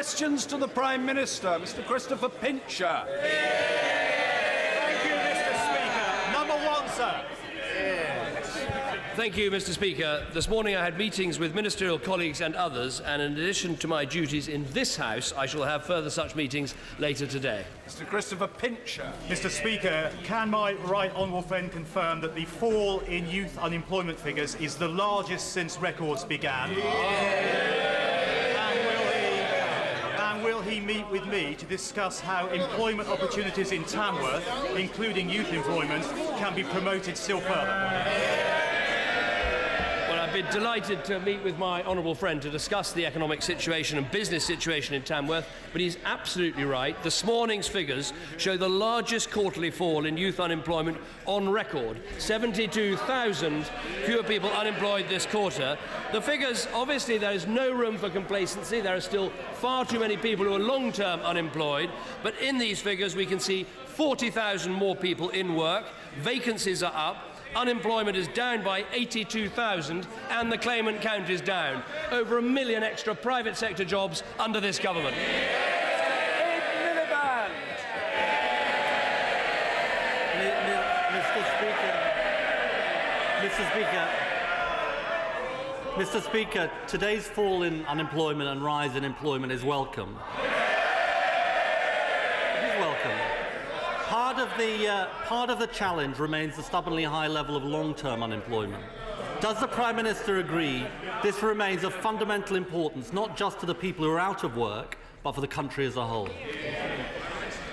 Questions to the Prime Minister. Mr. Christopher Pincher. Thank you, Mr. Speaker. Number one, sir. Thank you, Mr. Speaker. This morning I had meetings with ministerial colleagues and others, and in addition to my duties in this House, I shall have further such meetings later today. Mr. Christopher Pincher. Mr. Speaker, can my right honourable friend confirm that the fall in youth unemployment figures is the largest since records began? And will he meet with me to discuss how employment opportunities in Tamworth, including youth employment, can be promoted still further? I've been delighted to meet with my honourable friend to discuss the economic situation and business situation in Tamworth, but he's absolutely right. This morning's figures show the largest quarterly fall in youth unemployment on record. 72,000 fewer people unemployed this quarter. The figures, obviously there is no room for complacency. There are still far too many people who are long-term unemployed, but in these figures we can see 40,000 more people in work, vacancies are up, unemployment is down by 82,000 and the claimant count is down. Over 1 million extra private sector jobs under this government. Miliband. Mr. Speaker, today's fall in unemployment and rise in employment is welcome. Part of the challenge remains the stubbornly high level of long-term unemployment. Does the Prime Minister agree this remains of fundamental importance, not just to the people who are out of work, but for the country as a whole?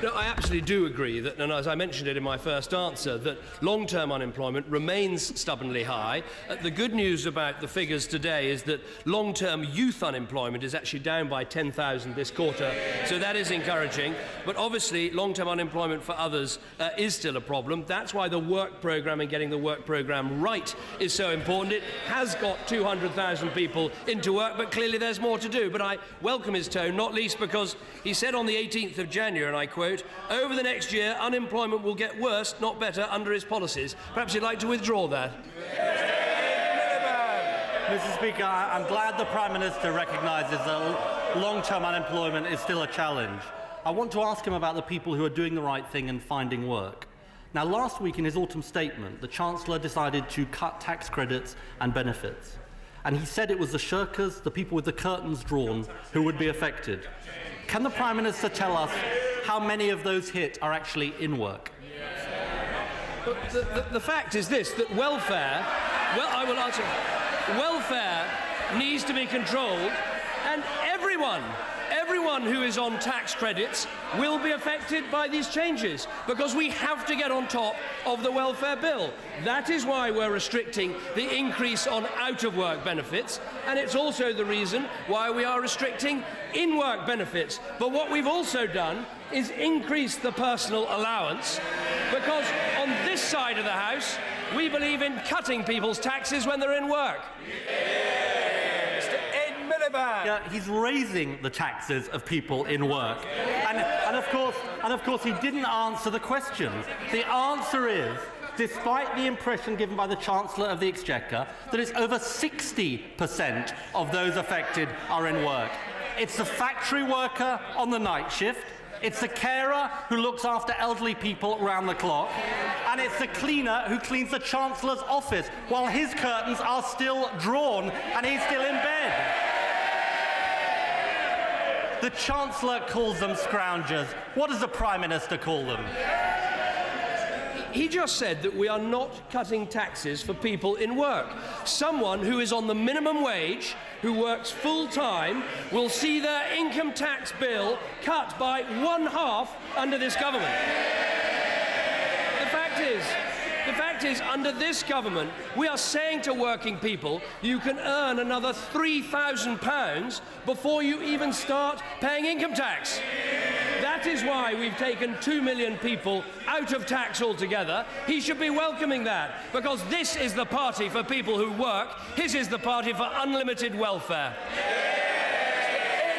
No, I absolutely do agree that, and as I mentioned it in my first answer, that long-term unemployment remains stubbornly high. The good news about the figures today is that long-term youth unemployment is actually down by 10,000 this quarter, so that is encouraging. But obviously, long-term unemployment for others is still a problem. That's why the work programme and getting the work programme right is so important. It has got 200,000 people into work, but clearly there's more to do. But I welcome his tone, not least because he said on the 18th of January, and I quote, "Over the next year, unemployment will get worse, not better, under his policies." Perhaps he'd like to withdraw that. Mr. Speaker, I'm glad the Prime Minister recognises that long-term unemployment is still a challenge. I want to ask him about the people who are doing the right thing and finding work. Now, last week in his autumn statement, the Chancellor decided to cut tax credits and benefits. And he said it was the shirkers, the people with the curtains drawn, who would be affected. Can the Prime Minister tell us how many of those hit are actually in work? The fact is this, that welfare, well, I will answer, welfare needs to be controlled, and everyone who is on tax credits will be affected by these changes, because we have to get on top of the welfare bill. That is why we're restricting the increase on out-of-work benefits, and it's also the reason why we are restricting in-work benefits. But what we've also done is increase the personal allowance, because on this side of the House, we believe in cutting people's taxes when they're in work. Yeah, he's raising the taxes of people in work. And of course, he didn't answer the questions. The answer is, despite the impression given by the Chancellor of the Exchequer, that it's over 60% of those affected are in work. It's the factory worker on the night shift, it's the carer who looks after elderly people round the clock, and it's the cleaner who cleans the Chancellor's office while his curtains are still drawn and he's still in bed. The Chancellor calls them scroungers. What does the Prime Minister call them? He just said that we are not cutting taxes for people in work. Someone who is on the minimum wage, who works full-time, will see their income tax bill cut by 1/2 under this government. The fact is, under this government, we are saying to working people, you can earn another £3,000 before you even start paying income tax. That is why we've taken 2 million people out of tax altogether. He should be welcoming that, because this is the party for people who work. His is the party for unlimited welfare.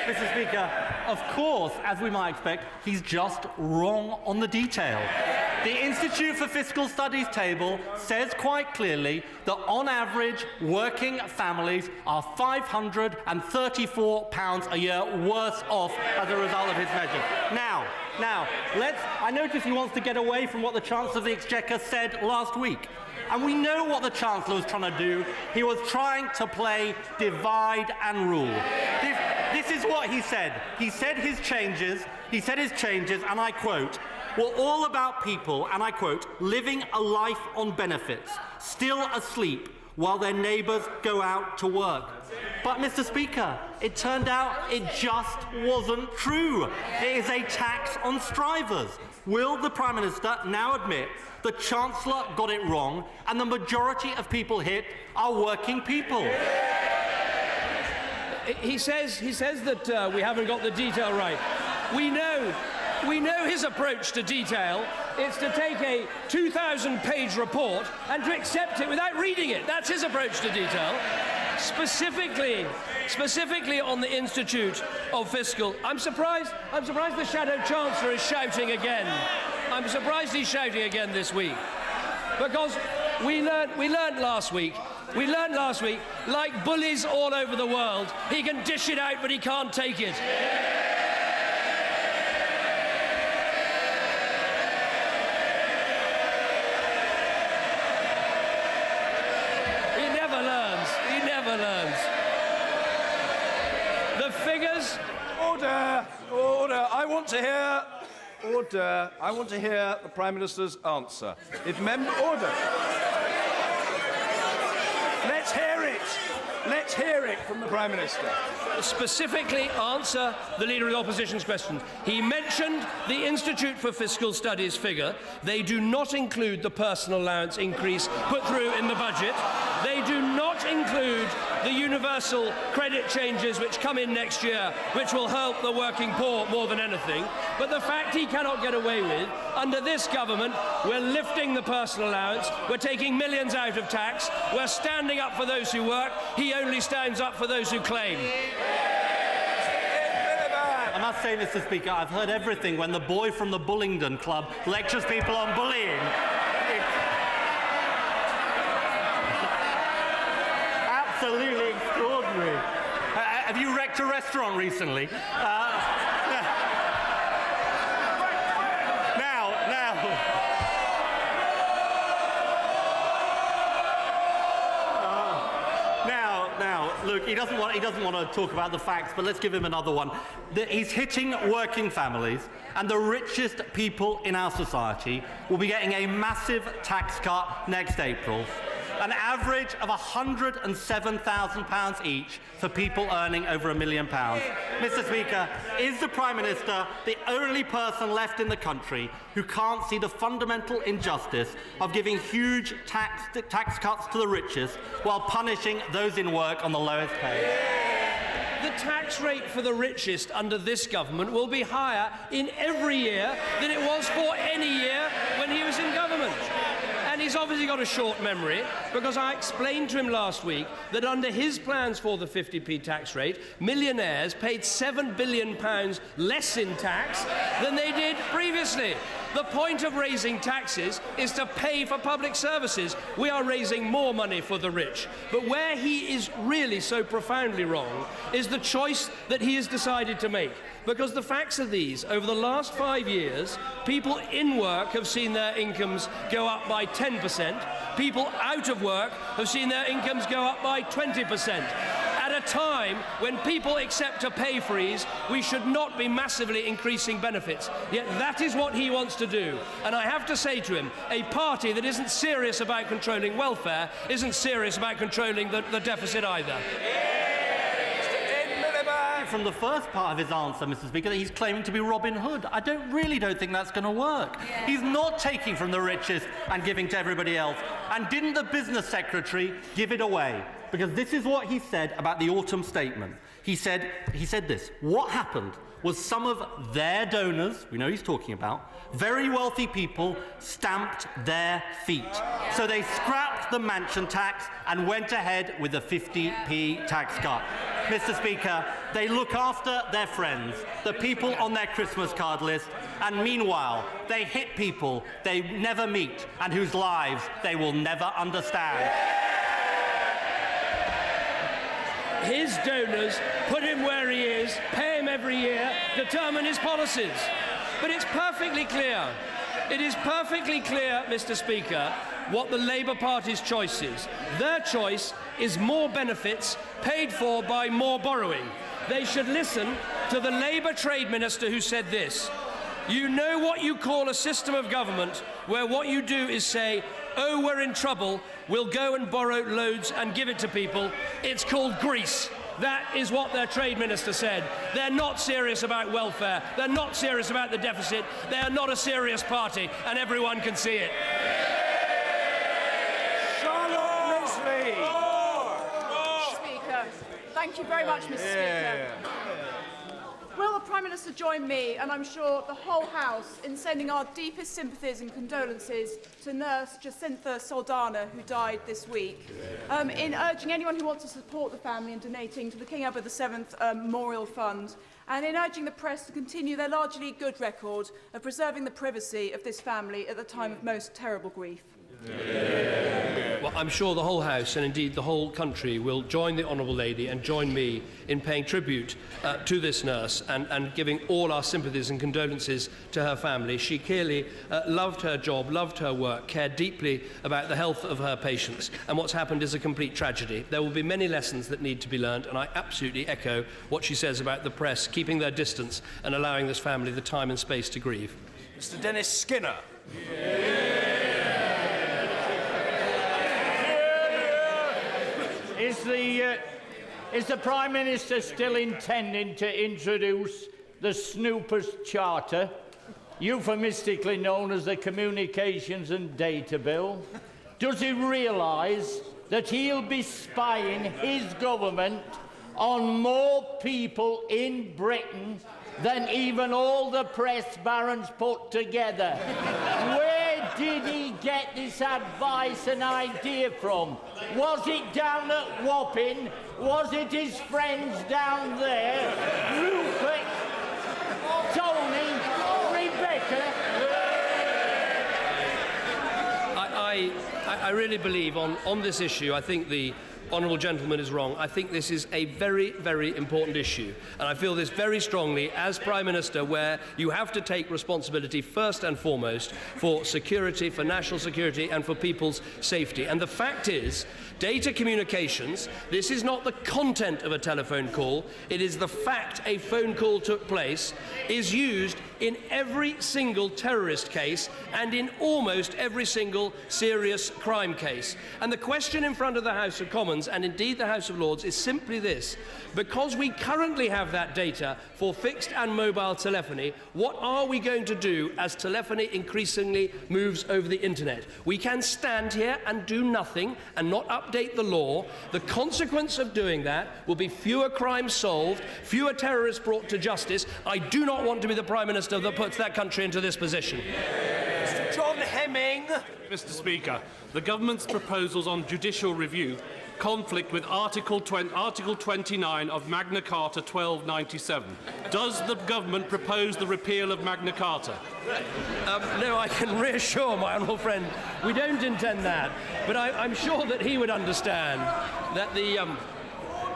Mr. Speaker, of course, as we might expect, he's just wrong on the detail. The Institute for Fiscal Studies table says quite clearly that on average, working families are £534 a year worse off as a result of his measures. Now, I notice he wants to get away from what the Chancellor of the Exchequer said last week. And we know what the Chancellor was trying to do. He was trying to play divide and rule. This is what he said. He said his changes, and I quote, were all about people, and I quote, living a life on benefits, still asleep while their neighbours go out to work. But, Mr. Speaker, it turned out it just wasn't true. It is a tax on strivers. Will the Prime Minister now admit the Chancellor got it wrong and the majority of people hit are working people? He says that we haven't got the detail right. We know his approach to detail. It's to take a 2,000-page report and to accept it without reading it. That's his approach to detail. Specifically on the Institute of Fiscal. I'm surprised the Shadow Chancellor is shouting again. I'm surprised he's shouting again this week. Because we learned last week, like bullies all over the world, he can dish it out but he can't take it. He never learns. The figures... Order. I want to hear the Prime Minister's answer. Order. Let's hear it from the Prime Minister. Specifically answer the Leader of the Opposition's question. He mentioned the Institute for Fiscal Studies figure. They do not include the personal allowance increase put through in the budget. They do not include the universal credit changes which come in next year, which will help the working poor more than anything. But the fact he cannot get away with, under this government, we're lifting the personal allowance, we're taking millions out of tax, we're standing up for those who work, he only stands up for those who claim. I must say, Mr. Speaker, I've heard everything when the boy from the Bullingdon Club lectures people on bullying. Absolutely extraordinary. Have you wrecked a restaurant recently? Now, look, he doesn't want to talk about the facts, but let's give him another one. He's hitting working families, and the richest people in our society will be getting a massive tax cut next April. An average of £107,000 each for people earning over £1 million. Mr. Speaker, is the Prime Minister the only person left in the country who can't see the fundamental injustice of giving huge tax cuts to the richest while punishing those in work on the lowest pay? The tax rate for the richest under this government will be higher in every year than it was for any year when he was in government. And he's obviously got a short memory, because I explained to him last week that under his plans for the 50p tax rate, millionaires paid £7 billion less in tax than they did previously. The point of raising taxes is to pay for public services. We are raising more money for the rich. But where he is really so profoundly wrong is the choice that he has decided to make. Because the facts are these: over the last 5 years, people in work have seen their incomes go up by 10%. People out of work have seen their incomes go up by 20%. At a time when people accept a pay freeze, we should not be massively increasing benefits. Yet that is what he wants to do. And I have to say to him, a party that isn't serious about controlling welfare isn't serious about controlling the deficit either. From the first part of his answer, Mr. Speaker, that he's claiming to be Robin Hood. I really don't think that's going to work. Yeah. He's not taking from the richest and giving to everybody else. And didn't the business secretary give it away? Because this is what he said about the autumn statement. He said this: what happened was some of their donors, we know he's talking about, very wealthy people, stamped their feet. So they scrapped the mansion tax and went ahead with the 50p tax cut. Mr. Speaker, they look after their friends, the people on their Christmas card list, and meanwhile they hit people they never meet and whose lives they will never understand. His donors put him where he is, pay him every year, determine his policies. But it's perfectly clear, it is perfectly clear, Mr. Speaker, what the Labour Party's choice is. Their choice is more benefits paid for by more borrowing. They should listen to the Labour Trade Minister who said this: "You know what you call a system of government where what you do is say, oh, we're in trouble, we'll go and borrow loads and give it to people. It's called Greece." That is what their trade minister said. They're not serious about welfare. They're not serious about the deficit. They are not a serious party, and everyone can see it. Speaker, thank you very much, Mr. Speaker. Will the Prime Minister join me, and I'm sure the whole House, in sending our deepest sympathies and condolences to nurse Jacinta Saldana, who died this week, in urging anyone who wants to support the family in donating to the King Edward VII Memorial Fund, and in urging the press to continue their largely good record of preserving the privacy of this family at the time of most terrible grief? Well, I'm sure the whole House, and indeed the whole country, will join the Honourable Lady and join me in paying tribute to this nurse and giving all our sympathies and condolences to her family. She clearly loved her job, loved her work, cared deeply about the health of her patients, and what's happened is a complete tragedy. There will be many lessons that need to be learned, and I absolutely echo what she says about the press keeping their distance and allowing this family the time and space to grieve. Mr. Dennis Skinner. Is the Prime Minister still intending to introduce the Snoopers Charter, euphemistically known as the Communications and Data Bill? Does he realise that he'll be spying his government on more people in Britain than even all the press barons put together? Where did he get this advice and idea from? Was it down at Wapping? Was it his friends down there? Rupert, Tony, Rebecca? I really believe on this issue, I think the honourable gentleman is wrong. I think this is a very, very important issue, and I feel this very strongly as Prime Minister, where you have to take responsibility first and foremost for security, for national security and for people's safety. And the fact is, data communications, this is not the content of a telephone call, it is the fact a phone call took place, is used in every single terrorist case and in almost every single serious crime case. And the question in front of the House of Commons, and indeed the House of Lords, is simply this: because we currently have that data for fixed and mobile telephony, what are we going to do as telephony increasingly moves over the internet? We can stand here and do nothing and not update the law. The consequence of doing that will be fewer crimes solved, fewer terrorists brought to justice. I do not want to be the Prime Minister that puts that country into this position. Mr. John Hemming. Mr. Speaker, the government's proposals on judicial review conflict with Article 29 of Magna Carta 1297. Does the government propose the repeal of Magna Carta? No, I can reassure my honourable friend, we don't intend that. But I'm sure that he would understand that the...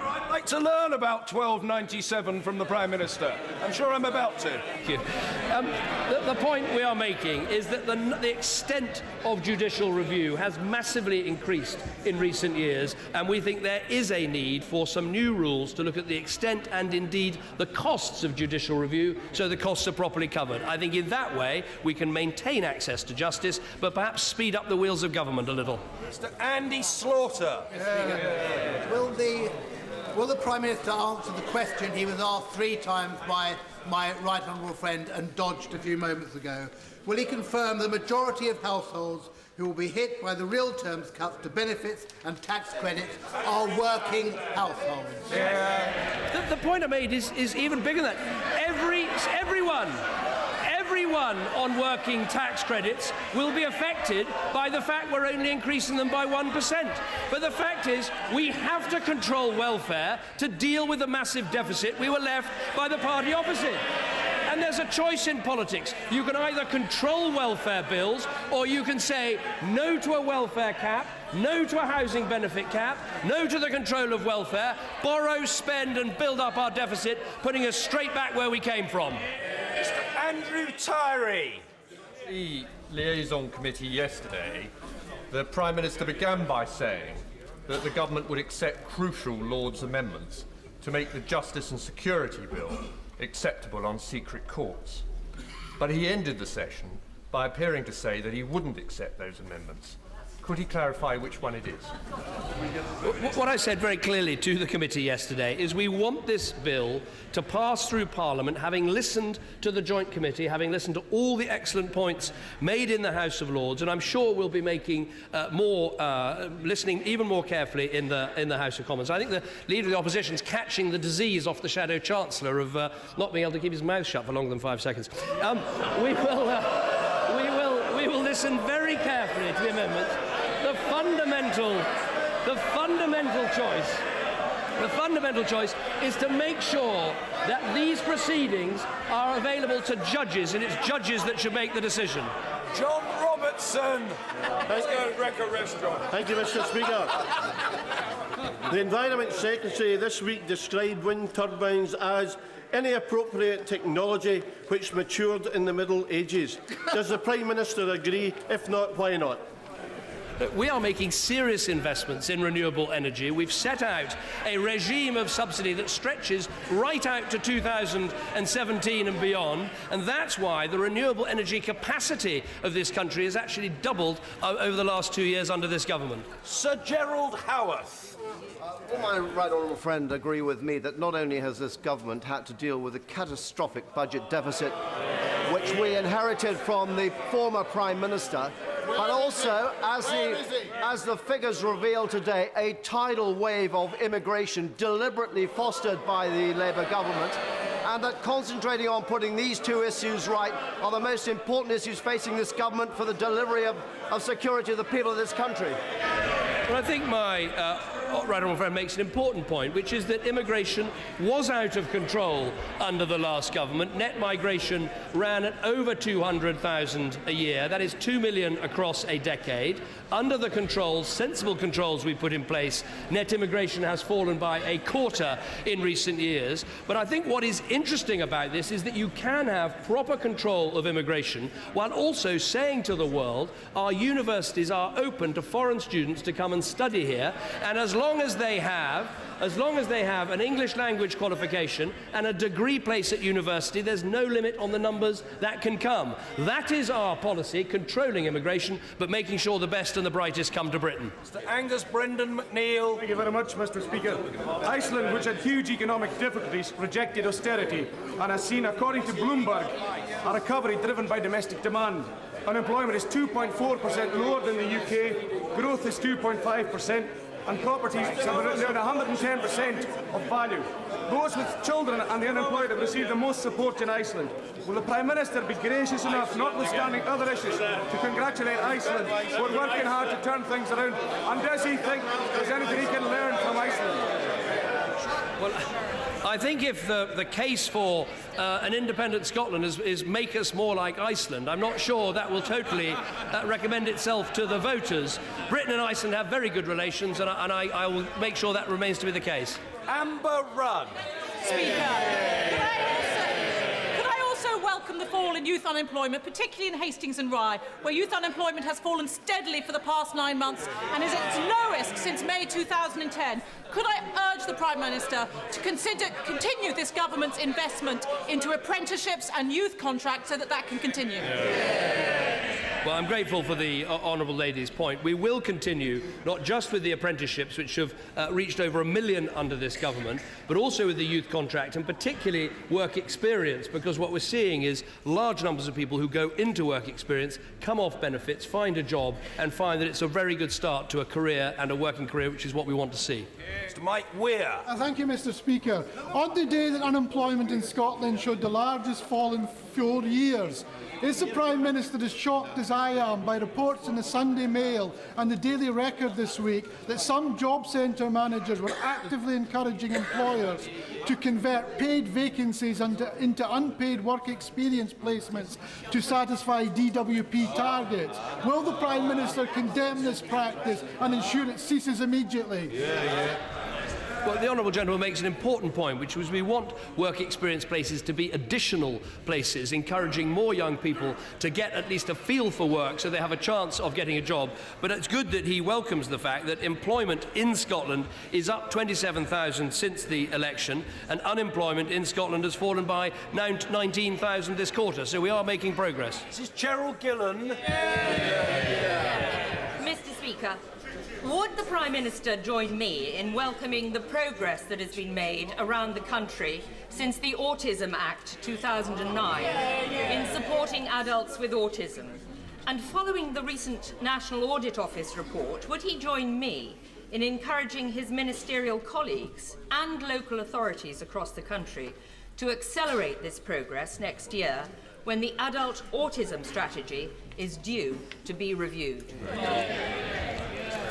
I'd like to learn about 1297 from the Prime Minister. I'm sure I'm about to. Thank you. The point we are making is that the extent of judicial review has massively increased in recent years, and we think there is a need for some new rules to look at the extent and indeed the costs of judicial review, so the costs are properly covered. I think in that way we can maintain access to justice, but perhaps speed up the wheels of government a little. Mr. Andy Slaughter. Will the Prime Minister answer the question he was asked 3 times by my right honourable friend and dodged a few moments ago? Will he confirm the majority of households who will be hit by the real terms cuts to benefits and tax credits are working households? The point I made is even bigger than that. Everyone on working tax credits will be affected by the fact we're only increasing them by 1%. But the fact is, we have to control welfare to deal with the massive deficit we were left by the party opposite. And there's a choice in politics. You can either control welfare bills, or you can say no to a welfare cap, no to a housing benefit cap, no to the control of welfare, borrow, spend and build up our deficit, putting us straight back where we came from. Mr. Andrew Tyree. The liaison committee yesterday, the Prime Minister began by saying that the government would accept crucial Lord's amendments to make the Justice and Security Bill acceptable on secret courts. But he ended the session by appearing to say that he wouldn't accept those amendments. Could he clarify which one it is? What I said very clearly to the committee yesterday is we want this bill to pass through Parliament, having listened to the Joint Committee, having listened to all the excellent points made in the House of Lords, and I'm sure we'll be making listening even more carefully in the House of Commons. I think the Leader of the Opposition is catching the disease off the Shadow Chancellor of not being able to keep his mouth shut for longer than 5 seconds. We will listen very carefully to the amendments. The fundamental choice is to make sure that these proceedings are available to judges, and it's judges that should make the decision. John Robertson. Let's go to Wrecker Restaurant. Thank you, Mr. Speaker. The Environment Secretary this week described wind turbines as any appropriate technology which matured in the Middle Ages. Does the Prime Minister agree? If not, why not? We are making serious investments in renewable energy. We've set out a regime of subsidy that stretches right out to 2017 and beyond, and that's why the renewable energy capacity of this country has actually doubled over the last 2 years under this government. Sir Gerald Howarth. Will my right honourable friend agree with me that not only has this government had to deal with a catastrophic budget deficit which we inherited from the former Prime Minister, but also, as the figures reveal today, a tidal wave of immigration deliberately fostered by the Labour government, and that concentrating on putting these two issues right are the most important issues facing this government for the delivery of security of the people of this country. Well, I think my right honourable friend makes an important point, which is that immigration was out of control under the last government. Net migration ran at over 200,000 a year. That is 2 million across a decade. Under the controls, sensible controls we put in place, net immigration has fallen by a quarter in recent years. But I think what is interesting about this is that you can have proper control of immigration while also saying to the world our universities are open to foreign students to come and study here, and as long as they have an English language qualification and a degree place at university, there's no limit on the numbers that can come. That is our policy, controlling immigration, but making sure the best and the brightest come to Britain. Mr. Angus Brendan McNeill. Thank you very much, Mr. Speaker. Iceland, which had huge economic difficulties, rejected austerity and has seen, according to Bloomberg, a recovery driven by domestic demand. Unemployment is 2.4% lower than the UK, growth is 2.5%, and properties are around 110% of value. Those with children and the unemployed have received the most support in Iceland. Will the Prime Minister be gracious enough, notwithstanding other issues, to congratulate Iceland for working hard to turn things around? And does he think there's anything he can learn from Iceland? Well, I think if the case for an independent Scotland is make us more like Iceland, I'm not sure that will totally recommend itself to the voters. Britain and Iceland have very good relations, and I will make sure that remains to be the case. Amber Rudd. Speaker, could I also welcome the fall in youth unemployment, particularly in Hastings and Rye, where youth unemployment has fallen steadily for the past 9 months and is at its lowest since May 2010. Could I urge the Prime Minister to continue this government's investment into apprenticeships and youth contracts so that can continue? Well, I'm grateful for the honourable lady's point. We will continue, not just with the apprenticeships, which have reached over 1 million under this government, but also with the youth contract, and particularly work experience, because what we're seeing is large numbers of people who go into work experience, come off benefits, find a job, and find that it's a very good start to a career and a working career, which is what we want to see. Mr. Mike Weir. Thank you, Mr. Speaker. On the day that unemployment in Scotland showed the largest fall in 4 years, is the Prime Minister as shocked as I am by reports in the Sunday Mail and the Daily Record this week that some job centre managers were actively encouraging employers to convert paid vacancies into unpaid work experience placements to satisfy DWP targets. Will the Prime Minister condemn this practice and ensure it ceases immediately? Well, the Honourable Gentleman makes an important point, which was we want work experience places to be additional places, encouraging more young people to get at least a feel for work so they have a chance of getting a job. But it's good that he welcomes the fact that employment in Scotland is up 27,000 since the election, and unemployment in Scotland has fallen by now 19,000 this quarter. So we are making progress. This is Cheryl Gillan. Mr. Speaker, would the Prime Minister join me in welcoming the progress that has been made around the country since the Autism Act 2009 in supporting adults with autism? And following the recent National Audit Office report, would he join me in encouraging his ministerial colleagues and local authorities across the country to accelerate this progress next year when the adult autism strategy is due to be reviewed?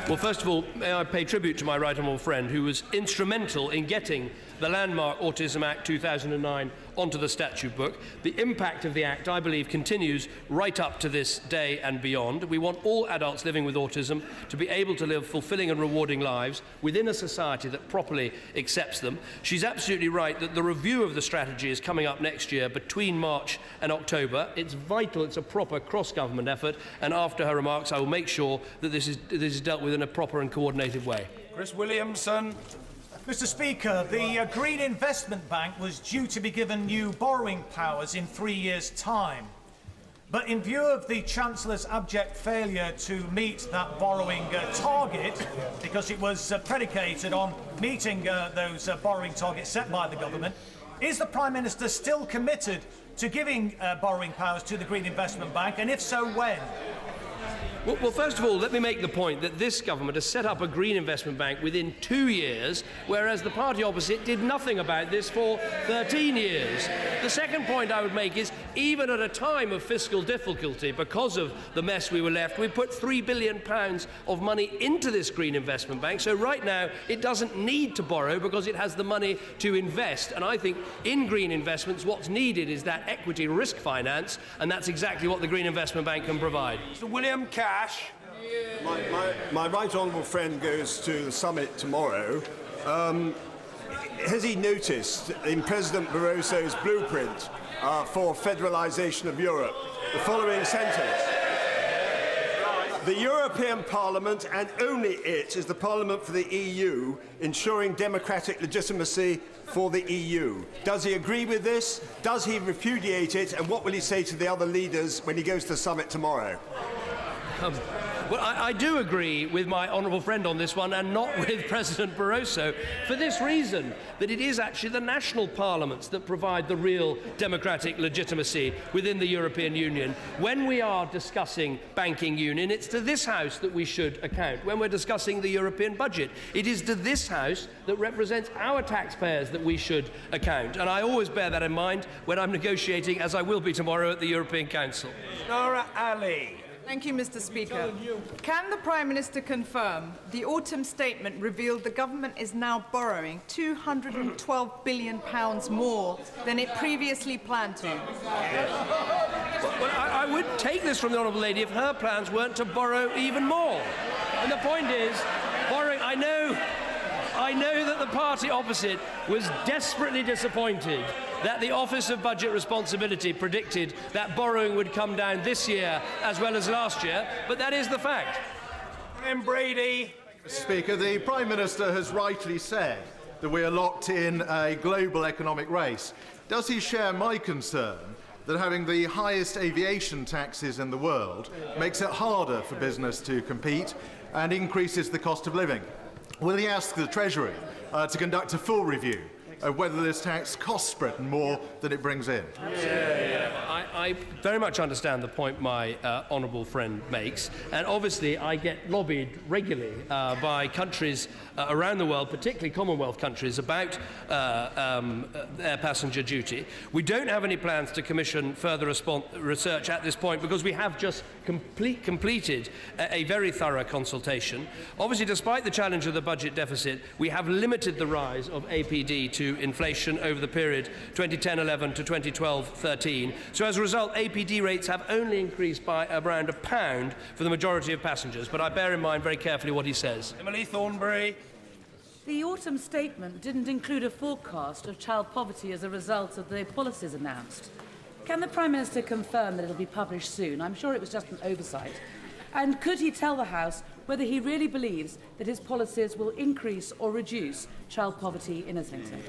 Well, first of all, may I pay tribute to my right honourable friend who was instrumental in getting the landmark Autism Act 2009 onto the statute book. The impact of the Act, I believe, continues right up to this day and beyond. We want all adults living with autism to be able to live fulfilling and rewarding lives within a society that properly accepts them. She's absolutely right that the review of the strategy is coming up next year between March and October. It's vital, it's a proper cross-government effort, and after her remarks I will make sure that this is dealt with in a proper and coordinated way. Chris Williamson. Mr. Speaker, the Green Investment Bank was due to be given new borrowing powers in 3 years' time. But in view of the Chancellor's abject failure to meet that borrowing target, because it was predicated on meeting those borrowing targets set by the government, is the Prime Minister still committed to giving borrowing powers to the Green Investment Bank, and if so, when? Well, first of all, let me make the point that this government has set up a green investment bank within 2 years, whereas the party opposite did nothing about this for 13 years. The second point I would make is, even at a time of fiscal difficulty, because of the mess we were left, we put £3 billion of money into this green investment bank. So right now, it doesn't need to borrow because it has the money to invest. And I think in green investments, what's needed is that equity risk finance, and that's exactly what the Green Investment Bank can provide. Mr. William Cash. My right honourable friend goes to the summit tomorrow. Has he noticed in President Barroso's blueprint for federalisation of Europe the following sentence? The European Parliament, and only it, is the Parliament for the EU, ensuring democratic legitimacy for the EU. Does he agree with this? Does he repudiate it? And what will he say to the other leaders when he goes to the summit tomorrow? Well, I do agree with my honourable friend on this one, and not with President Barroso, for this reason, that it is actually the national parliaments that provide the real democratic legitimacy within the European Union. When we are discussing banking union, it's to this House that we should account. When we're discussing the European budget, it is to this House that represents our taxpayers that we should account. And I always bear that in mind when I'm negotiating, as I will be tomorrow at the European Council. Nora Ali. Thank you, Mr. Speaker. Can the Prime Minister confirm the autumn statement revealed the government is now borrowing £212 billion more than it previously planned to? Well, I would take this from the Honourable Lady if her plans weren't to borrow even more. And the point is, borrowing, I know that the party opposite was desperately disappointed that the Office of Budget Responsibility predicted that borrowing would come down this year as well as last year, but that is the fact. Graham Brady. Mr. Speaker, the Prime Minister has rightly said that we are locked in a global economic race. Does he share my concern that having the highest aviation taxes in the world makes it harder for business to compete and increases the cost of living? Will he ask the Treasury to conduct a full review of whether this tax costs Britain more than it brings in? I very much understand the point my honourable friend makes, and obviously I get lobbied regularly by countries around the world, particularly Commonwealth countries, about air passenger duty. We don't have any plans to commission further research at this point because we have just completed a very thorough consultation. Obviously, despite the challenge of the budget deficit, we have limited the rise of APD to inflation over the period 2010-11 to 2012-13. So as a result, APD rates have only increased by around £1 for the majority of passengers. But I bear in mind very carefully what he says. Emily Thornberry. The autumn statement didn't include a forecast of child poverty as a result of the policies announced. Can the Prime Minister confirm that it will be published soon? I'm sure it was just an oversight. And could he tell the House whether he really believes that his policies will increase or reduce child poverty in Islington?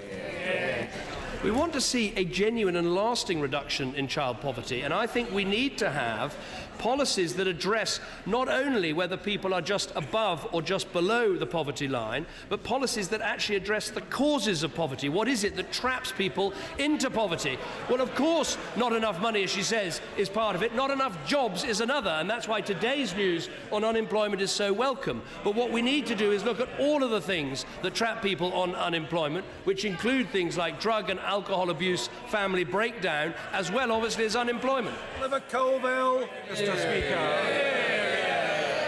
We want to see a genuine and lasting reduction in child poverty, and I think we need to have policies that address not only whether people are just above or just below the poverty line, but policies that actually address the causes of poverty. What is it that traps people into poverty? Well, of course, not enough money, as she says, is part of it. Not enough jobs is another, and that's why today's news on unemployment is so welcome. But what we need to do is look at all of the things that trap people on unemployment, which include things like drug and alcohol abuse, family breakdown, as well, obviously, as unemployment. Oliver Colville. Mr. Speaker,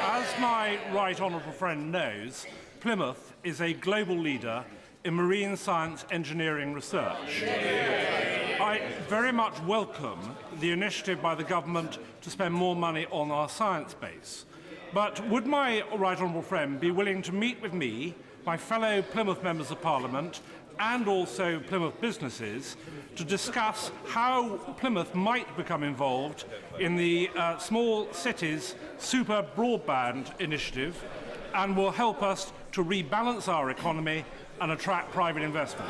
as my right honourable friend knows, Plymouth is a global leader in marine science engineering research. I very much welcome the initiative by the government to spend more money on our science base. But would my right honourable friend be willing to meet with me, my fellow Plymouth members of Parliament, and also Plymouth businesses to discuss how Plymouth might become involved in the Small Cities Super Broadband Initiative and will help us to rebalance our economy and attract private investment?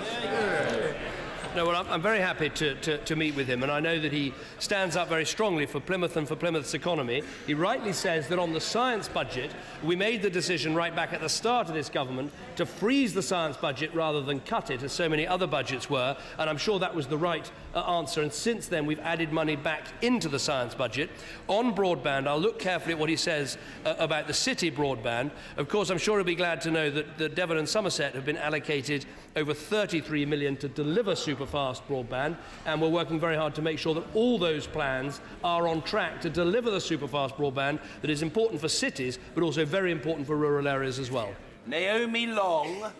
No, well, I'm very happy to meet with him, and I know that he stands up very strongly for Plymouth and for Plymouth's economy. He rightly says that on the science budget, we made the decision right back at the start of this government to freeze the science budget rather than cut it, as so many other budgets were, and I'm sure that was the right answer, and since then we've added money back into the science budget. On broadband, I'll look carefully at what he says about the city broadband. Of course, I'm sure he'll be glad to know that Devon and Somerset have been allocated over 33 million to deliver superfast broadband, and we're working very hard to make sure that all those plans are on track to deliver the superfast broadband that is important for cities, but also very important for rural areas as well. Naomi Long.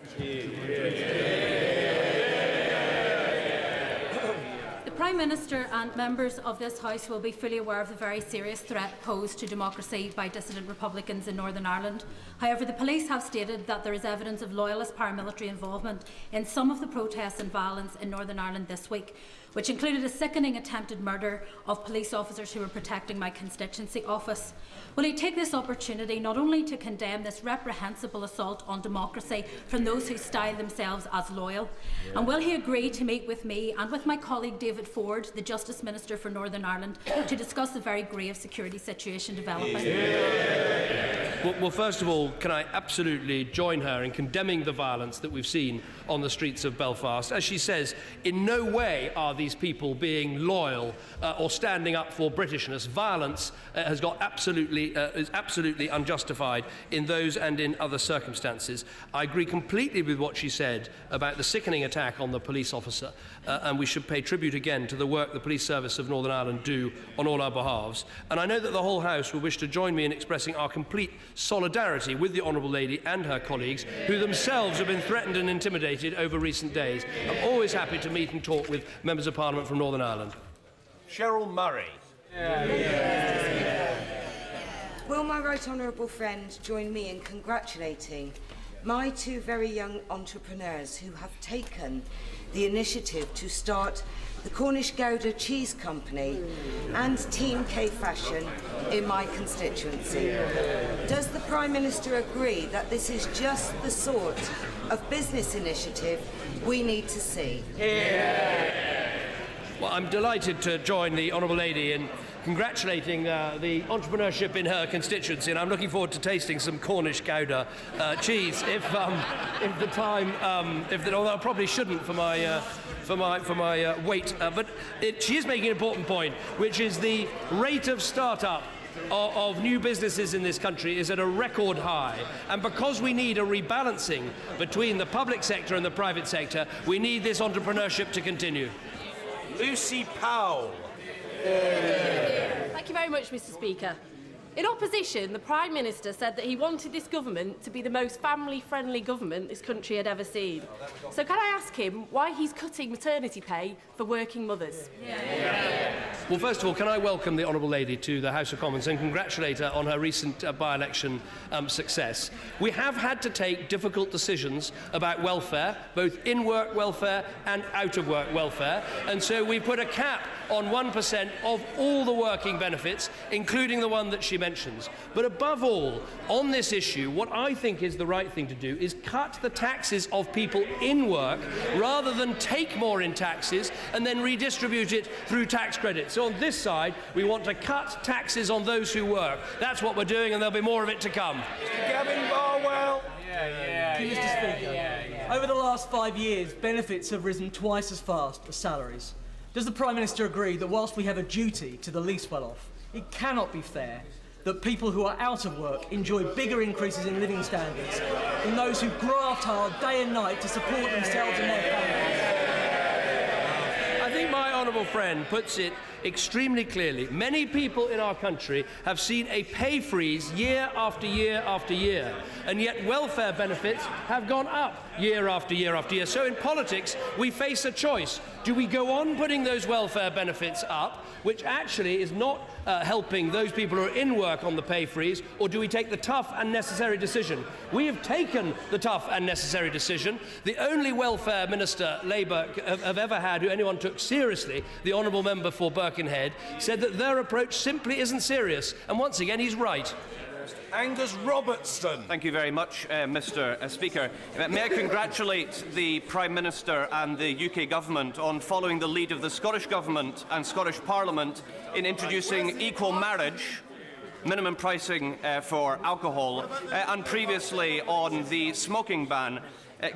The Prime Minister and members of this House will be fully aware of the very serious threat posed to democracy by dissident Republicans in Northern Ireland. However, the police have stated that there is evidence of loyalist paramilitary involvement in some of the protests and violence in Northern Ireland this week, which included a sickening attempted murder of police officers who were protecting my constituency office. Will he take this opportunity not only to condemn this reprehensible assault on democracy from those who style themselves as loyal, and will he agree to meet with me and with my colleague David Ford, the Justice Minister for Northern Ireland, to discuss the very grave security situation developing? Well, first of all, can I absolutely join her in condemning the violence that we've seen on the streets of Belfast. As she says, in no way are these people being loyal or standing up for Britishness. Violence is absolutely unjustified in those and in other circumstances. I agree completely with what she said about the sickening attack on the police officer, and we should pay tribute again to the work the Police Service of Northern Ireland do on all our behalves. And I know that the whole House will wish to join me in expressing our complete solidarity with the Honourable Lady and her colleagues, who themselves have been threatened and intimidated over recent days. I'm always happy to meet and talk with members of Parliament from Northern Ireland. Cheryl Murray. Will my right honourable friend join me in congratulating my two very young entrepreneurs who have taken the initiative to start the Cornish Gouda Cheese Company and Team K Fashion in my constituency? Does the Prime Minister agree that this is just the sort of business initiative we need to see? Well, I'm delighted to join the Honourable Lady in congratulating the entrepreneurship in her constituency, and I'm looking forward to tasting some Cornish Gouda cheese if the time, although I probably shouldn't for my weight. But she is making an important point, which is the rate of start-up of new businesses in this country is at a record high, and because we need a rebalancing between the public sector and the private sector, we need this entrepreneurship to continue. Lucy Powell. Thank you very much, Mr. Speaker. In opposition, the Prime Minister said that he wanted this government to be the most family-friendly government this country had ever seen. So can I ask him why he's cutting maternity pay for working mothers? Well, first of all, can I welcome the Honourable Lady to the House of Commons and congratulate her on her recent by-election success. We have had to take difficult decisions about welfare, both in-work welfare and out-of-work welfare, and so we put a cap on 1% of all the working benefits, including the one that she mentions. But above all, on this issue, what I think is the right thing to do is cut the taxes of people in work rather than take more in taxes and then redistribute it through tax credits. So on this side, we want to cut taxes on those who work. That's what we're doing, and there'll be more of it to come. Mr. Gavin Barwell. Mr. Speaker, over the last 5 years, benefits have risen twice as fast as salaries. Does the Prime Minister agree that whilst we have a duty to the least well-off, it cannot be fair that people who are out of work enjoy bigger increases in living standards than those who graft hard day and night to support themselves and their families? I think my honourable friend puts it extremely clearly. Many people in our country have seen a pay freeze year after year after year, and yet welfare benefits have gone up year after year after year. So in politics, we face a choice. Do we go on putting those welfare benefits up, which actually is not helping those people who are in work on the pay freeze, or do we take the tough and necessary decision? We have taken the tough and necessary decision. The only welfare minister Labour have ever had who anyone took seriously, the honourable member for Birkenhead, said that their approach simply isn't serious. And once again, he's right. Angus Robertson. Thank you very much, Mr. Speaker. May I congratulate the Prime Minister and the UK Government on following the lead of the Scottish Government and Scottish Parliament in introducing equal marriage, minimum pricing for alcohol, and previously on the smoking ban.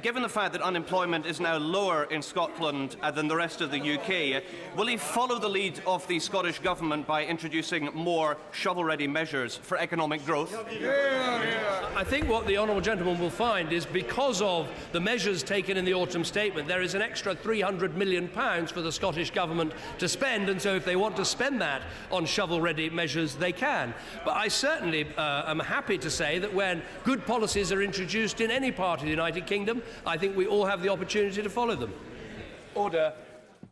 Given the fact that unemployment is now lower in Scotland than the rest of the UK, will he follow the lead of the Scottish Government by introducing more shovel-ready measures for economic growth? I think what the honourable gentleman will find is because of the measures taken in the autumn statement, there is an extra £300 million for the Scottish Government to spend, and so if they want to spend that on shovel-ready measures, they can. But I certainly am happy to say that when good policies are introduced in any part of the United Kingdom, I think we all have the opportunity to follow them. Order.